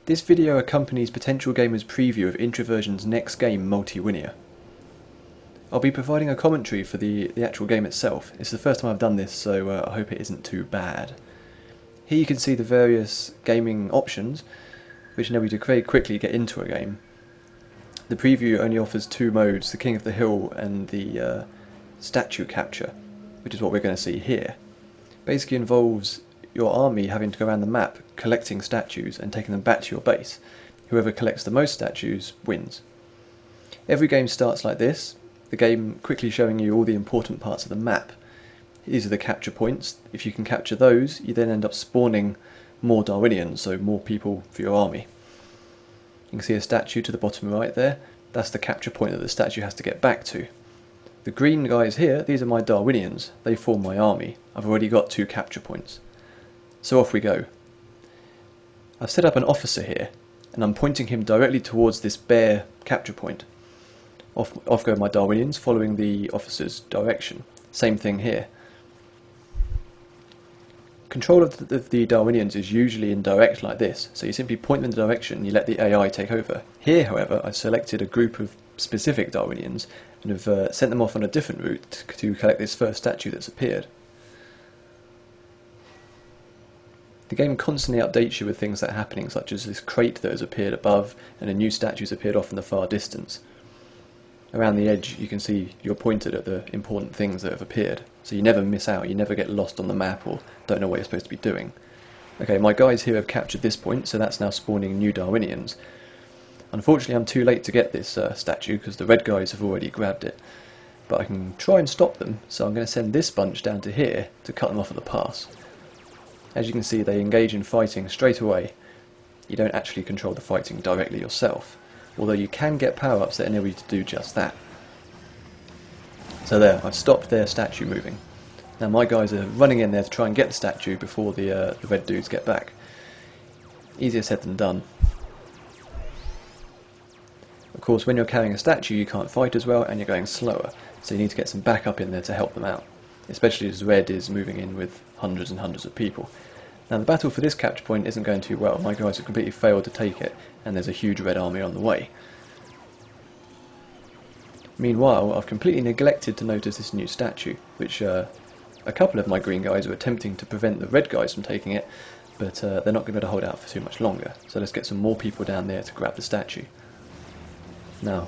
This video accompanies potential gamers' preview of Introversion's next game, Multiwinia. I'll be providing a commentary for the actual game itself. It's the first time I've done this, so I hope it isn't too bad. Here you can see the various gaming options, which enable you to very quickly get into a game. The preview only offers two modes, the King of the Hill and the statue capture, which is what we're going to see here. Basically involves your army having to go around the map collecting statues and taking them back to your base. Whoever collects the most statues wins. Every game starts like this, the game quickly showing you all the important parts of the map. These are the capture points. If you can capture those, you then end up spawning more Darwinians, so more people for your army. You can see a statue to the bottom right there. That's the capture point that the statue has to get back to. The green guys here, these are my Darwinians. They form my army. I've already got 2 capture points. So off we go. I've set up an officer here, and I'm pointing him directly towards this bare capture point. Off go my Darwinians, following the officer's direction. Same thing here. Control of the Darwinians is usually indirect like this, so you simply point them in the direction and you let the AI take over. Here, however, I've selected a group of specific Darwinians and have sent them off on a different route to collect this first statue that's appeared. The game constantly updates you with things that are happening, such as this crate that has appeared above and a new statue's appeared off in the far distance. Around the edge you can see you're pointed at the important things that have appeared, so you never miss out, you never get lost on the map or don't know what you're supposed to be doing. Okay, my guys here have captured this point, so that's now spawning new Darwinians. Unfortunately I'm too late to get this statue because the red guys have already grabbed it, but I can try and stop them, so I'm going to send this bunch down to here to cut them off at the pass. As you can see, they engage in fighting straight away. You don't actually control the fighting directly yourself, although you can get power-ups that enable you to do just that. So there, I've stopped their statue moving. Now my guys are running in there to try and get the statue before the red dudes get back. Easier said than done. Of course, when you're carrying a statue you can't fight as well and you're going slower, so you need to get some backup in there to help them out, especially as red is moving in with hundreds and hundreds of people. Now the battle for this capture point isn't going too well. My guys have completely failed to take it, and there's a huge red army on the way. Meanwhile, I've completely neglected to notice this new statue, which a couple of my green guys are attempting to prevent the red guys from taking it, but they're not going to be able to hold out for too much longer. So let's get some more people down there to grab the statue. Now,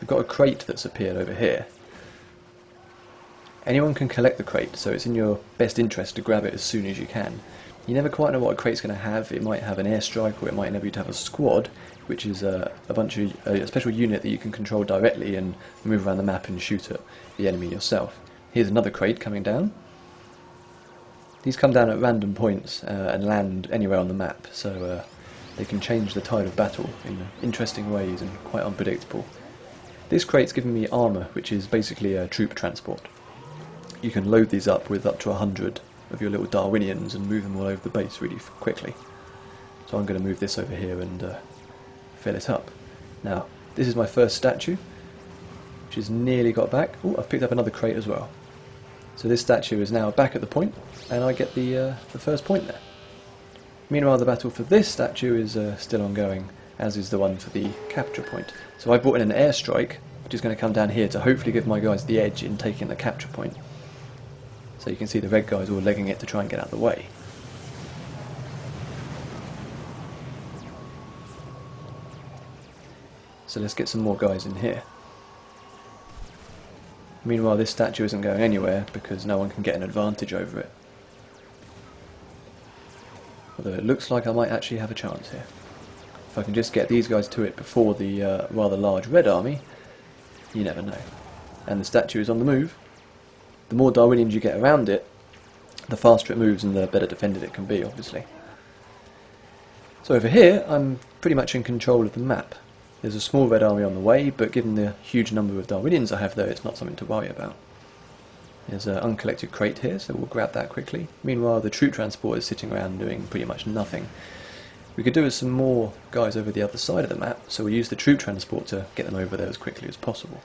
we've got a crate that's appeared over here. Anyone can collect the crate, so it's in your best interest to grab it as soon as you can. You never quite know what a crate's going to have. It might have an airstrike, or it might enable you to have a squad, which is a special unit that you can control directly and move around the map and shoot at the enemy yourself. Here's another crate coming down. These come down at random points and land anywhere on the map, so they can change the tide of battle in interesting ways and quite unpredictable. This crate's giving me armour, which is basically a troop transport. You can load these up with up to 100 of your little Darwinians and move them all over the base really quickly. So I'm going to move this over here and fill it up. Now, this is my first statue, which has nearly got back. Oh, I've picked up another crate as well. So this statue is now back at the point, and I get the first point there. Meanwhile, the battle for this statue is still ongoing, as is the one for the capture point. So I brought in an airstrike, which is going to come down here to hopefully give my guys the edge in taking the capture point. So you can see the red guys all legging it to try and get out of the way. So let's get some more guys in here. Meanwhile, this statue isn't going anywhere because no one can get an advantage over it. Although it looks like I might actually have a chance here. If I can just get these guys to it before the rather large red army, you never know. And the statue is on the move. The more Darwinians you get around it, the faster it moves and the better defended it can be, obviously. So over here, I'm pretty much in control of the map. There's a small red army on the way, but given the huge number of Darwinians I have there, it's not something to worry about. There's an uncollected crate here, so we'll grab that quickly. Meanwhile, the troop transport is sitting around doing pretty much nothing. We could do with some more guys over the other side of the map, so we'll use the troop transport to get them over there as quickly as possible.